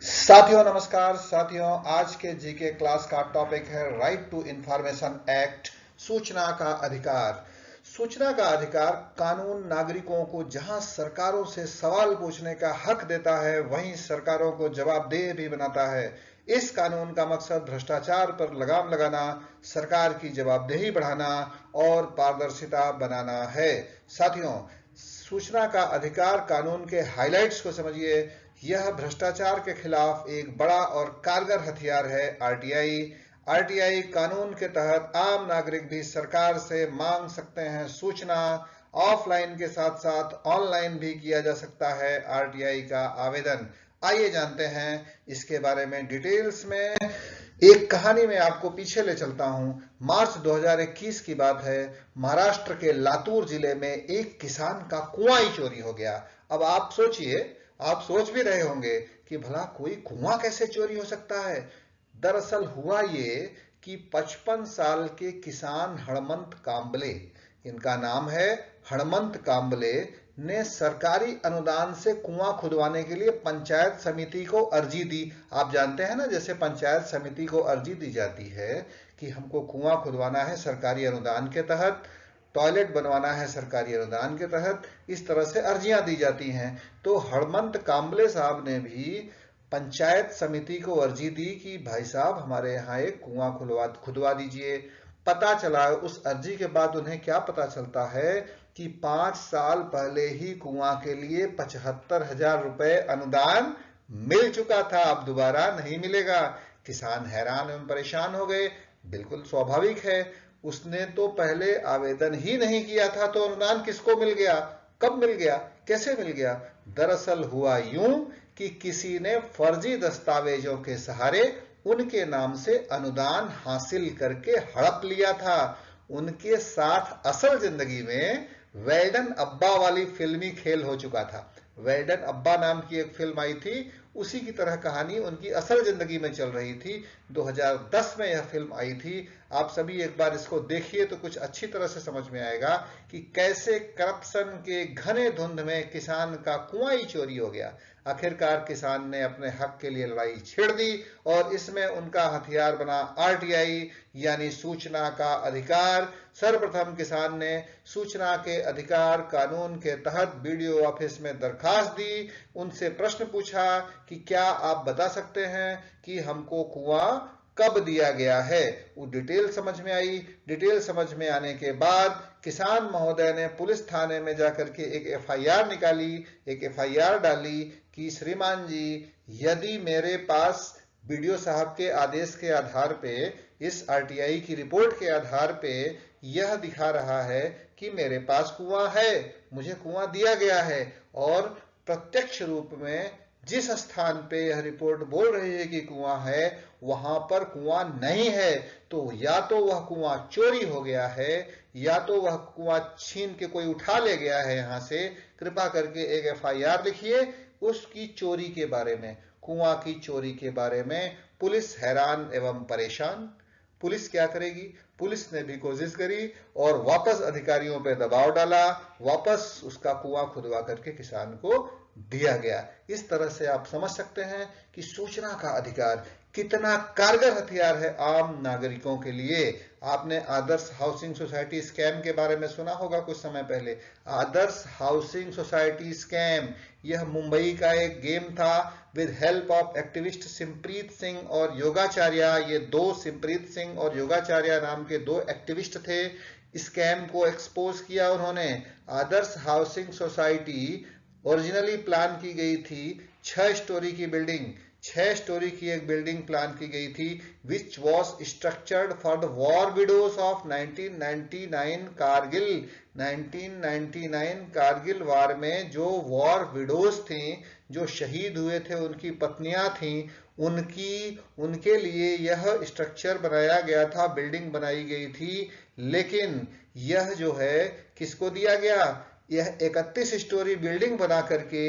साथियों नमस्कार। साथियों, आज के जीके क्लास का टॉपिक है राइट टू इंफॉर्मेशन एक्ट, सूचना का अधिकार। सूचना का अधिकार कानून नागरिकों को जहां सरकारों से सवाल पूछने का हक देता है, वहीं सरकारों को जवाबदेह भी बनाता है। इस कानून का मकसद भ्रष्टाचार पर लगाम लगाना, सरकार की जवाबदेही बढ़ाना और पारदर्शिता बनाना है। साथियों, सूचना का अधिकार कानून के हाइलाइट्स को समझिए। यह भ्रष्टाचार के खिलाफ एक बड़ा और कारगर हथियार है। आरटीआई आरटीआई कानून के तहत आम नागरिक भी सरकार से मांग सकते हैं सूचना। ऑफलाइन के साथ साथ ऑनलाइन भी किया जा सकता है आरटीआई का आवेदन। आइए जानते हैं इसके बारे में डिटेल्स में। एक कहानी में आपको पीछे ले चलता हूं। मार्च 2021 की बात है। महाराष्ट्र के लातूर जिले में एक किसान का कुआं ही चोरी हो गया। अब आप सोचिए, आप सोच भी रहे होंगे कि भला कोई कुआं कैसे चोरी हो सकता है। दरअसल हुआ ये कि 55 साल के किसान हणमंत कांबले, इनका नाम है हणमंत कांबले, ने सरकारी अनुदान से कुआं खुदवाने के लिए पंचायत समिति को अर्जी दी। आप जानते हैं ना, जैसे पंचायत समिति को अर्जी दी जाती है कि हमको कुआं खुदवाना है सरकारी अनुदान के तहत, टॉयलेट बनवाना है सरकारी अनुदान के तहत, इस तरह से अर्जियां दी जाती हैं। तो हणमंत कांबले साहब ने भी पंचायत समिति को अर्जी दी कि भाई साहब हमारे यहाँ एक कुआं खुदवा दीजिए। पता चला, उस अर्जी के बाद उन्हें क्या पता चलता है कि 5 साल पहले ही कुआं के लिए 75,000 रुपए अनुदान मिल चुका था, अब दोबारा नहीं मिलेगा। किसान हैरान एवं परेशान हो गए। बिल्कुल स्वाभाविक है, उसने तो पहले आवेदन ही नहीं किया था, तो अनुदान किसको मिल गया, कब मिल गया, कैसे मिल गया। दरअसल हुआ यूं कि किसी ने फर्जी दस्तावेजों के सहारे उनके नाम से अनुदान हासिल करके हड़प लिया था। उनके साथ असल जिंदगी में वेल्डन अब्बा वाली फिल्मी खेल हो चुका था। वेल्डन अब्बा नाम की एक फिल्म आई थी, उसी की तरह कहानी उनकी असल जिंदगी में चल रही थी। 2010 में यह फिल्म आई थी। आप सभी एक बार इसको देखिए तो कुछ अच्छी तरह से समझ में आएगा कि कैसे करप्शन के घने धुंध में किसान का कुआं ही चोरी हो गया। आखिरकार किसान ने अपने हक के लिए लड़ाई छेड़ दी और इसमें उनका हथियार बना आरटीआई, यानी सूचना का अधिकार। सर्वप्रथम किसान ने सूचना के अधिकार कानून के तहत बीडीओ ऑफिस में दरखास्त दी, उनसे प्रश्न पूछा कि क्या आप बता सकते हैं कि हमको कुआं कब दिया गया है। वो डिटेल समझ में आई। डिटेल समझ में आने के बाद किसान महोदय ने पुलिस थाने में जाकर के एक एफआईआर निकाली, एक एफआईआर डाली कि श्रीमान जी, यदि मेरे पास बीडीओ साहब के आदेश के आधार पे, इस आरटीआई की रिपोर्ट के आधार पे यह दिखा रहा है कि मेरे पास कुआं है, मुझे कुआं दिया गया है, और प्रत्यक्ष रूप में जिस स्थान पे यह रिपोर्ट बोल रही है कि कुआं है, वहां पर कुआं नहीं है, तो या तो वह कुआं चोरी हो गया है या तो वह कुआं छीन के कोई उठा ले गया है यहां से। कृपा करके एक एफआईआर लिखिए उसकी चोरी के बारे में, कुआं की चोरी के बारे में। पुलिस हैरान एवं परेशान। पुलिस क्या करेगी? पुलिस ने भी कोशिश करी और वापस अधिकारियों पर दबाव डाला, वापस उसका कुआं खुदवा करके किसान को दिया गया। इस तरह से आप समझ सकते हैं कि सूचना का अधिकार कितना कारगर हथियार है आम नागरिकों के लिए। आपने आदर्श हाउसिंग सोसाइटी स्कैम के बारे में सुना होगा कुछ समय पहले। आदर्श हाउसिंग सोसाइटी स्कैम, यह मुंबई का एक गेम था with help of activist Simpreet Singh और योगाचार्य। ये दो, सिमप्रीत सिंह और योगाचार्य नाम के दो एक्टिविस्ट थे। स्कैम को एक्सपोज किया उन्होंने। आदर्श हाउसिंग सोसाइटी ओरिजिनली प्लान की गई थी 6 स्टोरी की बिल्डिंग, 6 स्टोरी की एक बिल्डिंग प्लान की गई थी, which was structured for the war widows of 1999 Kargil. 1999 Kargil war में जो वॉर विडोज थी, जो शहीद हुए थे, उनकी पत्नियां थीं, उनके लिए यह स्ट्रक्चर बनाया गया था, बिल्डिंग बनाई गई थी। लेकिन यह जो है किसको दिया गया? यह 31 स्टोरी बिल्डिंग बना करके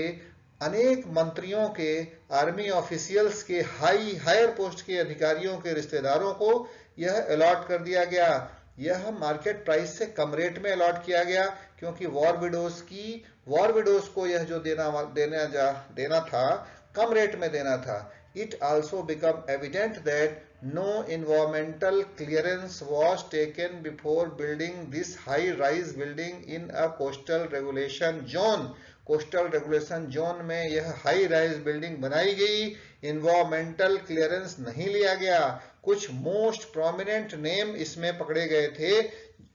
अनेक मंत्रियों के, आर्मी ऑफिशियल्स के, हायर पोस्ट के अधिकारियों के रिश्तेदारों को यह अलॉट कर दिया गया। यह मार्केट प्राइस से कम रेट में अलॉट किया गया, क्योंकि वॉर विडोज को यह जो देना था, कम रेट में देना था। It also became evident that no environmental clearance was taken before building this high-rise building in a coastal regulation zone. Coastal regulation zone में यह हाई राइज बिल्डिंग बनाई गई, इन्वायरमेंटल क्लियरेंस नहीं लिया गया। कुछ मोस्ट प्रोमिनेंट नेम इसमें पकड़े गए थे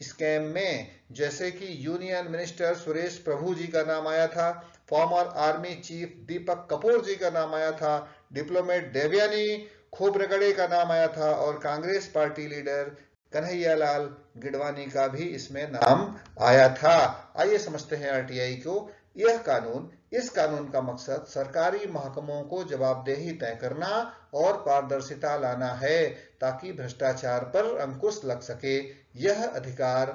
स्कैम में, जैसे कि यूनियन मिनिस्टर सुरेश प्रभु जी का नाम आया था, farmer army chief Deepak Kapoor जी का नाम आया था, डिप्लोमेट देवयानी खोबरगड़े का नाम आया था और कांग्रेस पार्टी लीडर कन्हैयालाल गिडवानी का भी इसमें नाम आया था। आइए समझते हैं आरटीआई को। इस कानून का मकसद सरकारी महकमों को जवाबदेही तय करना और पारदर्शिता लाना है ताकि भ्रष्टाचार पर अंकुश लग सके। यह अधिकार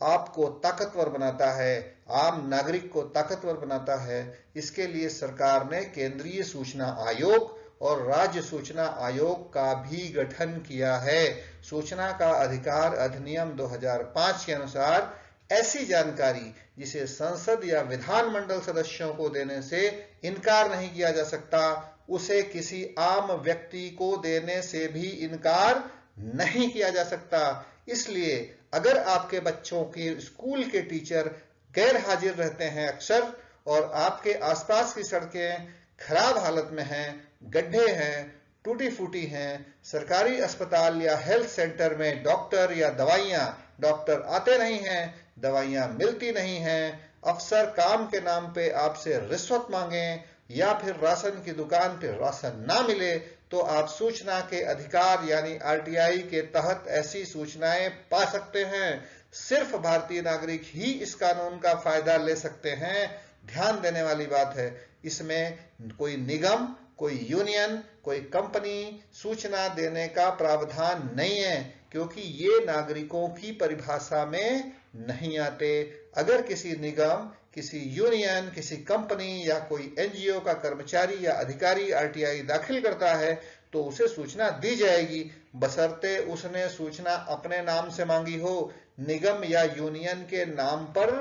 आपको ताकतवर बनाता है, आम नागरिक को ताकतवर बनाता है। इसके लिए सरकार ने केंद्रीय सूचना आयोग और राज्य सूचना आयोग का भी गठन किया है। सूचना का अधिकार अधिनियम 2005 के अनुसार ऐसी जानकारी जिसे संसद या विधानमंडल सदस्यों को देने से इनकार नहीं किया जा सकता, उसे किसी आम व्यक्ति को देने से भी इनकार नहीं किया जा सकता। इसलिए अगर आपके बच्चों के स्कूल के टीचर गैर हाजिर रहते हैं अक्सर और आपके आसपास की सड़कें खराब हालत में हैं, गड्ढे हैं, टूटी फूटी हैं, सरकारी अस्पताल या हेल्थ सेंटर में डॉक्टर आते नहीं हैं, दवाइयां मिलती नहीं हैं, अफसर काम के नाम पे आपसे रिश्वत मांगें या फिर राशन की दुकान पे राशन ना मिले, तो आप सूचना के अधिकार यानी आरटीआई के तहत ऐसी सूचनाएं पा सकते हैं। सिर्फ भारतीय नागरिक ही इस कानून का फायदा ले सकते हैं। ध्यान देने वाली बात है, इसमें कोई निगम, कोई यूनियन, कोई कंपनी सूचना देने का प्रावधान नहीं है, क्योंकि ये नागरिकों की परिभाषा में नहीं आते। अगर किसी निगम, किसी यूनियन, किसी कंपनी या कोई एनजीओ का कर्मचारी या अधिकारी आरटीआई दाखिल करता है तो उसे सूचना दी जाएगी, बशर्ते उसने सूचना अपने नाम से मांगी हो, निगम या यूनियन के नाम पर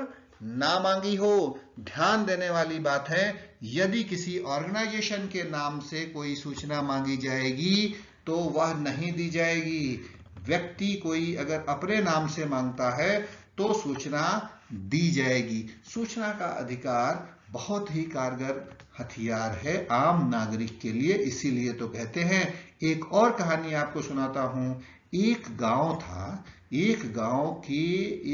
ना मांगी हो। ध्यान देने वाली बात है, यदि किसी ऑर्गेनाइजेशन के नाम से कोई सूचना मांगी जाएगी तो वह नहीं दी जाएगी। व्यक्ति कोई अगर अपने नाम से मांगता है तो सूचना दी जाएगी। सूचना का अधिकार बहुत ही कारगर हथियार है आम नागरिक के लिए, इसीलिए तो कहते हैं। एक और कहानी आपको सुनाता हूं। एक गांव था, एक गांव के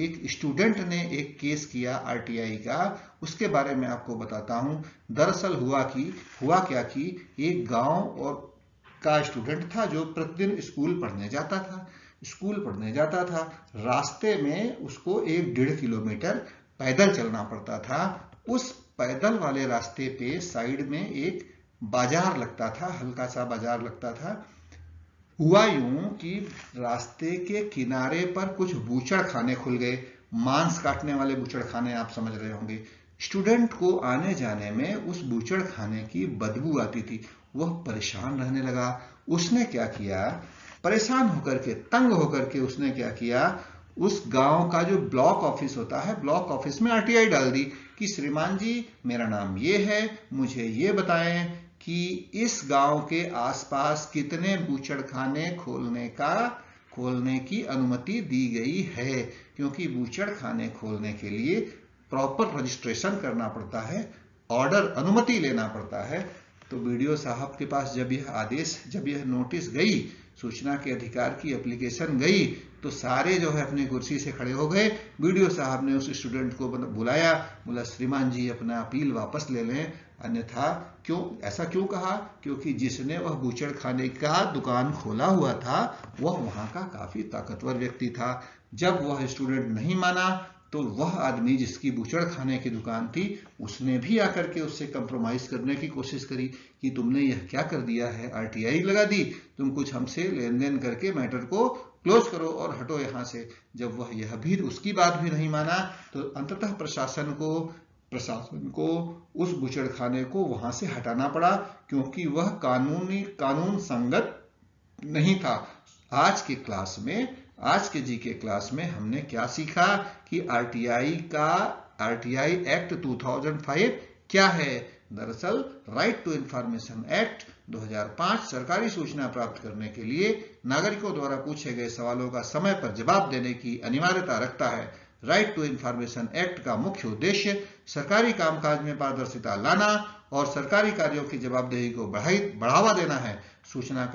एक स्टूडेंट ने एक केस किया आरटीआई का, उसके बारे में आपको बताता हूं। दरअसल हुआ क्या कि एक गांव और का स्टूडेंट था जो प्रतिदिन स्कूल पढ़ने जाता था। रास्ते में उसको 1.5 किलोमीटर पैदल चलना पड़ता था। उस पैदल वाले रास्ते पे साइड में एक बाजार लगता था, हल्का सा बाजार लगता था। हुआ यूं कि रास्ते के किनारे पर कुछ बूचड़खाने खुल गए, मांस काटने वाले बूचड़खाने, आप समझ रहे होंगे। स्टूडेंट को आने जाने में उस बूचड़खाने की बदबू आती थी। वह परेशान रहने लगा। उसने क्या किया, परेशान होकर के, तंग होकर के उसने क्या किया, उस गांव का जो ब्लॉक ऑफिस होता है, ब्लॉक ऑफिस में आरटीआई डाल दी कि श्रीमान जी, मेरा नाम ये है, मुझे ये बताएं कि इस गांव के आसपास कितने बूचड़खाने खोलने की अनुमति दी गई है, क्योंकि बूचड़खाने खोलने के लिए प्रॉपर रजिस्ट्रेशन करना पड़ता है, ऑर्डर, अनुमति लेना पड़ता है। तो बीडीओ साहब के पास जब यह नोटिस गई, सूचना के अधिकार की एप्लीकेशन गई, तो सारे जो है अपनी कुर्सी से खड़े हो गए। बीडीओ साहब ने उस स्टूडेंट को बुलाया, बोला श्रीमान जी अपना अपील वापस ले लें, अन्यथा ऐसा क्यों कहा, क्योंकि जिसने वह बूचड़खाने का दुकान खोला हुआ था वह वहां का काफी ताकतवर व्यक्ति था। जब वह स्टूडेंट नहीं माना तो वह आदमी जिसकी बूचड़खाने की दुकान थी, उसने भी आकर के उससे कंप्रोमाइज करने की कोशिश करी कि तुमने यह क्या कर दिया है, आरटीआई लगा दी, तुम कुछ हमसे लेन देन करके मैटर को क्लोज करो और हटो यहां से। जब वह यह भी उसकी बात भी नहीं माना तो अंततः प्रशासन को उस बूचड़खाने को वहां से हटाना पड़ा, क्योंकि वह कानून संगत नहीं था। आज के जीके क्लास में हमने क्या सीखा कि आरटीआई एक्ट 2005 क्या है, दरअसल राइट टू इंफॉर्मेशन एक्ट 2005 सरकारी सूचना प्राप्त करने के लिए नागरिकों द्वारा पूछे गए सवालों का समय पर जवाब देने की अनिवार्यता रखता है। राइट टू इंफॉर्मेशन एक्ट का मुख्य उद्देश्य सरकारी कामकाज में पारदर्शिता लाना और सरकारी कार्यों की जवाबदेही को बढ़ावा देना है। सूचना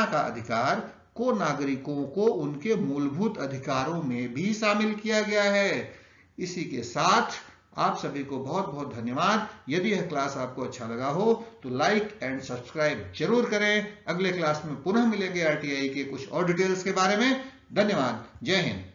का अधिकार को नागरिकों को उनके मूलभूत अधिकारों में भी शामिल किया गया है। इसी के साथ आप सभी को बहुत बहुत धन्यवाद। यदि यह क्लास आपको अच्छा लगा हो तो लाइक एंड सब्सक्राइब जरूर करें। अगले क्लास में पुनः मिलेंगे आरटीआई के कुछ और डिटेल्स के बारे में। धन्यवाद। जय हिंद।